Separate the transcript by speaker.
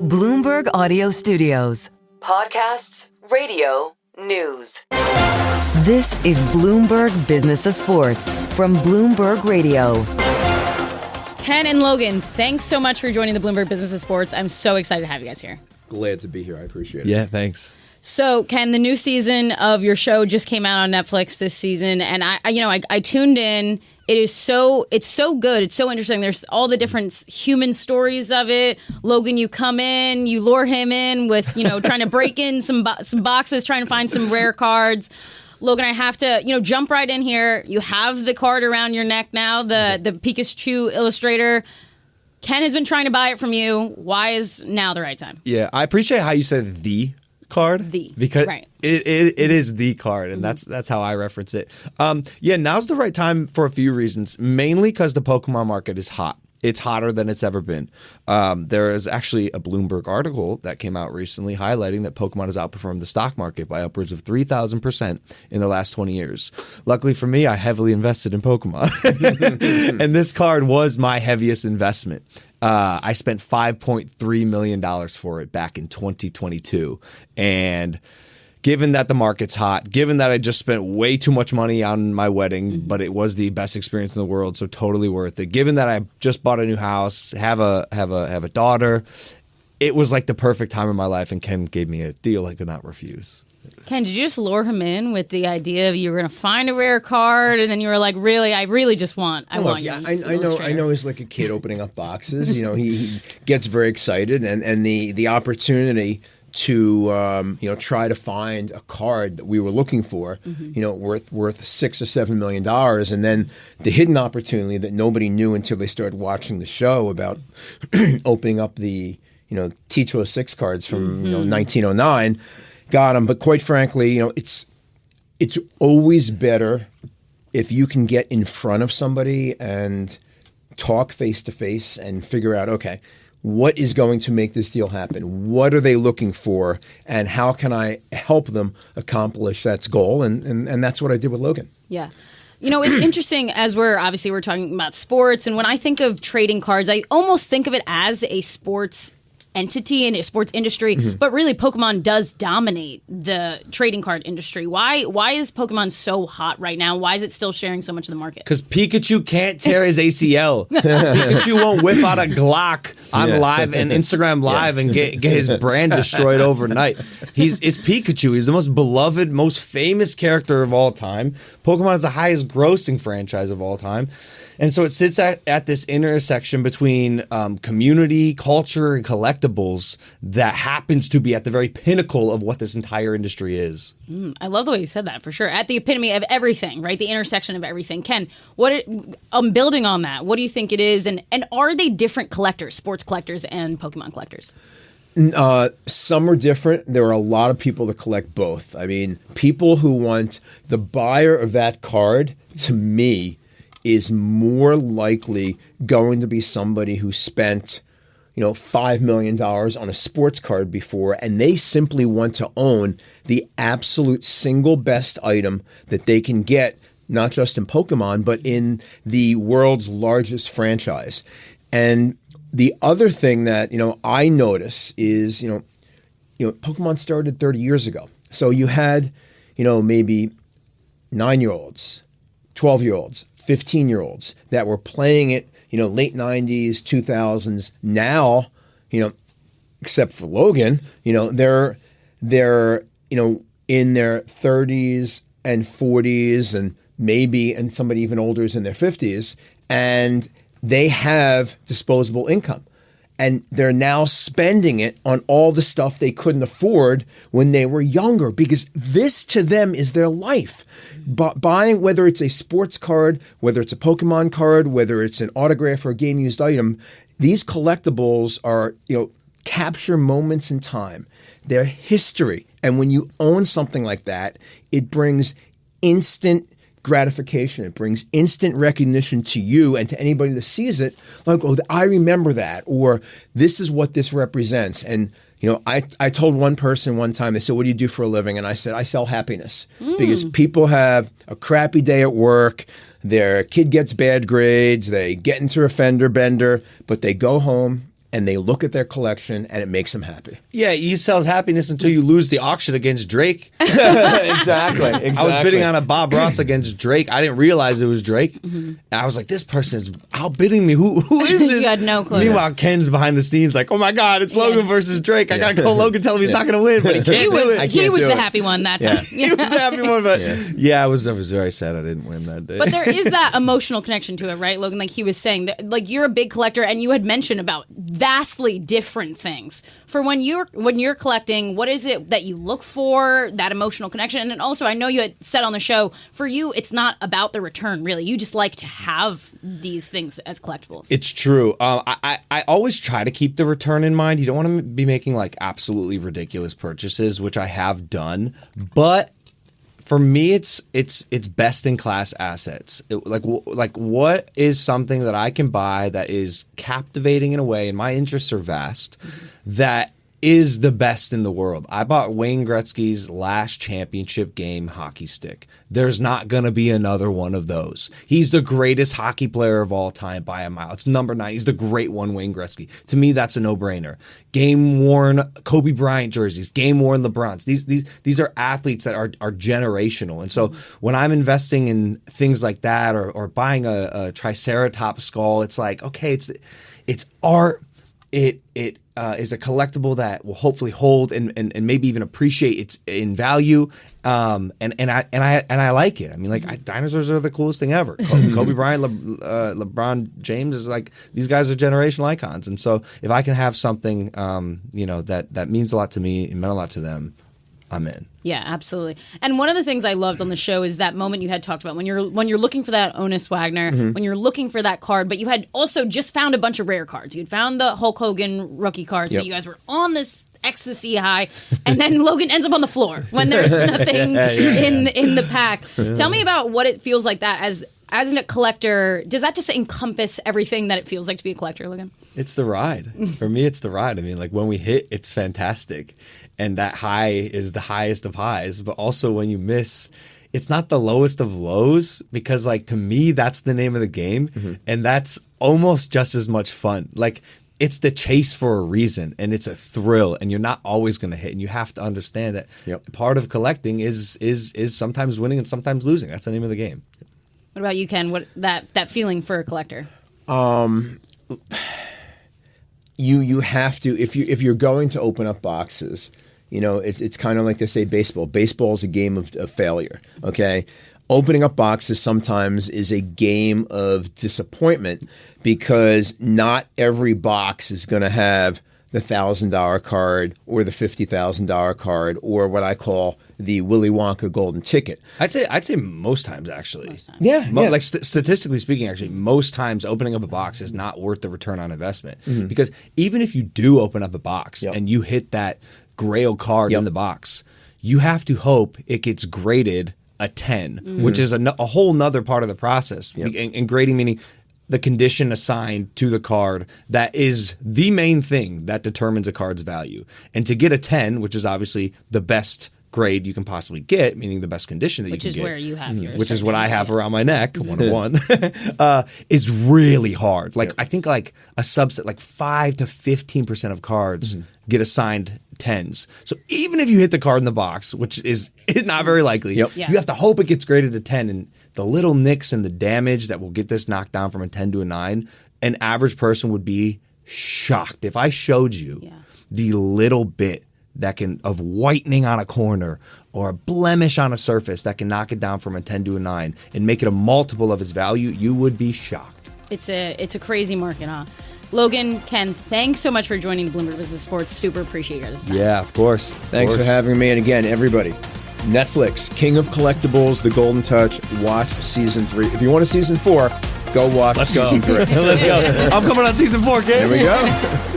Speaker 1: Bloomberg Audio Studios. Podcasts, radio, news. This is Bloomberg Business of Sports from Bloomberg Radio.
Speaker 2: Ken and Logan, thanks so much for joining the Bloomberg Business of Sports. I'm so excited to have you guys here.
Speaker 3: Glad to be here. I appreciate it.
Speaker 4: Yeah, thanks.
Speaker 2: So, Ken, the new season of your show just came out on Netflix this season, and I tuned in. It's so good. It's so interesting. There's all the different human stories of it. Logan, you come in, you lure him in with, trying to break in some boxes, trying to find some rare cards. Logan, I have to, jump right in here. You have the card around your neck now, the Pikachu illustrator. Ken has been trying to buy it from you. Why is now the right time?
Speaker 4: Yeah, I appreciate how you said the card. Because
Speaker 2: right.
Speaker 4: it is the card, and that's how I reference it. Now's the right time for a few reasons. Mainly because the Pokemon market is hot. It's hotter than it's ever been. There is actually a Bloomberg article that came out recently highlighting that Pokemon has outperformed the stock market by upwards of 3,000% in the last 20 years. Luckily for me, I heavily invested in Pokemon. And this card was my heaviest investment. I spent $5.3 million for it back in 2022. And given that the market's hot, given that I just spent way too much money on my wedding, but it was the best experience in the world, so totally worth it. Given that I just bought a new house, have a daughter, it was like the perfect time in my life, and Ken gave me a deal I could not refuse.
Speaker 2: Ken, did you just lure him in with the idea of you were going to find a rare card, and then you were like, "Really, I really just want, I want you."
Speaker 3: I know. He's like a kid opening up boxes. He gets very excited, and the opportunity to try to find a card that we were looking for, worth $6 or $7 million, and then the hidden opportunity that nobody knew until they started watching the show about opening up the T206 cards from 1909, got them. But quite frankly, it's always better if you can get in front of somebody and talk face to face and figure out, okay, what is going to make this deal happen? What are they looking for? And how can I help them accomplish that goal? And that's what I did with Logan.
Speaker 2: Yeah. It's interesting as we're talking about sports. And when I think of trading cards, I almost think of it as a sports entity in a sports industry, but really Pokemon does dominate the trading card industry. Why is Pokemon so hot right now? Why is it still sharing so much of the market?
Speaker 4: Because Pikachu can't tear his ACL. Pikachu won't whip out a Glock on live and Instagram Live and get his brand destroyed overnight. It's Pikachu. He's the most beloved, most famous character of all time. Pokemon is the highest grossing franchise of all time. And so it sits at this intersection between community, culture, and collectibles that happens to be at the very pinnacle of what this entire industry is.
Speaker 2: I love the way you said that, for sure. At the epitome of everything, right? The intersection of everything. Ken, building on that, what do you think it is? And are they different collectors, sports collectors and Pokemon collectors?
Speaker 3: Some are different. There are a lot of people that collect both. I mean, people who want the buyer of that card, to me, is more likely going to be somebody who spent, $5 million on a sports card before, and they simply want to own the absolute single best item that they can get, not just in Pokemon, but in the world's largest franchise. And the other thing that, I notice is, Pokemon started 30 years ago. So you had, maybe 9-year-olds, 12-year-olds, 15-year-olds that were playing it, late 90s, 2000s. Now, except for Logan, they're in their 30s and 40s and somebody even older is in their 50s, and they have disposable income. And they're now spending it on all the stuff they couldn't afford when they were younger, because this to them is their life. Buying, whether it's a sports card, whether it's a Pokemon card, whether it's an autograph or a game-used item, these collectibles are, capture moments in time. They're history. And when you own something like that, it brings instant gratification. It brings instant recognition to you and to anybody that sees it, like, oh, I remember that, or this is what this represents. And I told one person one time, they said, "What do you do for a living?" And I said, "I sell happiness." Because people have a crappy day at work, their kid gets bad grades, they get into a fender bender, but they go home and they look at their collection and it makes them happy.
Speaker 4: Yeah, he sells happiness until you lose the auction against Drake.
Speaker 3: Exactly.
Speaker 4: I was bidding on a Bob Ross against Drake. I didn't realize it was Drake. And I was like, this person is outbidding me. Who is this?
Speaker 2: You had no clue.
Speaker 4: Meanwhile, Ken's behind the scenes like, oh my God, it's Logan versus Drake. I got to call Logan, tell him he's not going to win, but he can't do it.
Speaker 2: He was the happy one that time.
Speaker 4: He was the happy one, but I was very sad I didn't win that day.
Speaker 2: But there is that emotional connection to it, right, Logan? Like he was saying, that, like you're a big collector, and you had mentioned about vastly different things for when you're collecting. What is it that you look for? That emotional connection, and then also I know you had said on the show, for you, it's not about the return, really. You just like to have these things as collectibles.
Speaker 4: It's true. I always try to keep the return in mind. You don't want to be making like absolutely ridiculous purchases, which I have done, but for me, it's best in class assets. Like what is something that I can buy that is captivating in a way, and my interests are vast, that is the best in the world. I bought Wayne Gretzky's last championship game hockey stick. There's not going to be another one of those. He's the greatest hockey player of all time by a mile. It's number 9. He's the great one, Wayne Gretzky. To me, that's a no-brainer. Game-worn Kobe Bryant jerseys, game-worn LeBrons. These are athletes that are generational. And so when I'm investing in things like that or buying a Triceratops skull, it's like, okay, it's art. It is a collectible that will hopefully hold and maybe even appreciate its in value. And I like it. I mean, like dinosaurs are the coolest thing ever. Kobe Bryant, LeBron James is like, these guys are generational icons. And so if I can have something, that means a lot to me, it meant a lot to them, I'm in.
Speaker 2: Yeah, absolutely. And one of the things I loved on the show is that moment you had talked about when you're looking for that Honus Wagner, when you're looking for that card, but you had also just found a bunch of rare cards. You'd found the Hulk Hogan rookie card, so you guys were on this ecstasy high, and then Logan ends up on the floor when there's nothing in the pack. Tell me about what it feels like that as a collector. Does that just encompass everything that it feels like to be a collector, Logan?
Speaker 4: It's the ride. For me, it's the ride. I mean, like when we hit, it's fantastic. And that high is the highest of highs. But also when you miss, it's not the lowest of lows, because like to me, that's the name of the game. And that's almost just as much fun. Like it's the chase for a reason, and it's a thrill, and you're not always going to hit. And you have to understand that part of collecting is sometimes winning and sometimes losing. That's the name of the game.
Speaker 2: What about you, Ken? What that feeling for a collector?
Speaker 3: You have to, if you're going to open up boxes, it's kind of like they say baseball. Baseball is a game of failure. Okay, opening up boxes sometimes is a game of disappointment, because not every box is going to have the $1,000 card or the $50,000 card or what I call the Willy Wonka golden ticket.
Speaker 4: I'd say most times, actually.
Speaker 3: Yeah.
Speaker 4: Like statistically speaking, actually, most times opening up a box is not worth the return on investment. Because even if you do open up a box and you hit that Grail card in the box, you have to hope it gets graded a 10, which is a whole nother part of the process. And grading meaning the condition assigned to the card that is the main thing that determines a card's value. And to get a 10, which is obviously the best grade you can possibly get, meaning the best condition that you can get.
Speaker 2: Which is where you have yours.
Speaker 4: Which is what I have around my neck, 101, is really hard. Like I think like a subset, like 5 to 15% of cards get assigned 10s. So even if you hit the card in the box, which is not very likely, you have to hope it gets graded a 10. And the little nicks and the damage that will get this knocked down from a 10 to a 9, an average person would be shocked if I showed you the little bit of whitening on a corner or a blemish on a surface that can knock it down from a 10 to a 9 and make it a multiple of its value. You would be shocked.
Speaker 2: It's a crazy market, huh? Logan, Ken, thanks so much for joining the Bloomberg Business Sports. Super appreciate your time.
Speaker 4: Yeah, of course.
Speaker 3: Thanks for having me. And again, everybody, Netflix, King of Collectibles, The Golden Touch, watch season 3. If you want a season 4, go watch season 3.
Speaker 4: Let's go. I'm coming on season 4, kid.
Speaker 3: Here we go.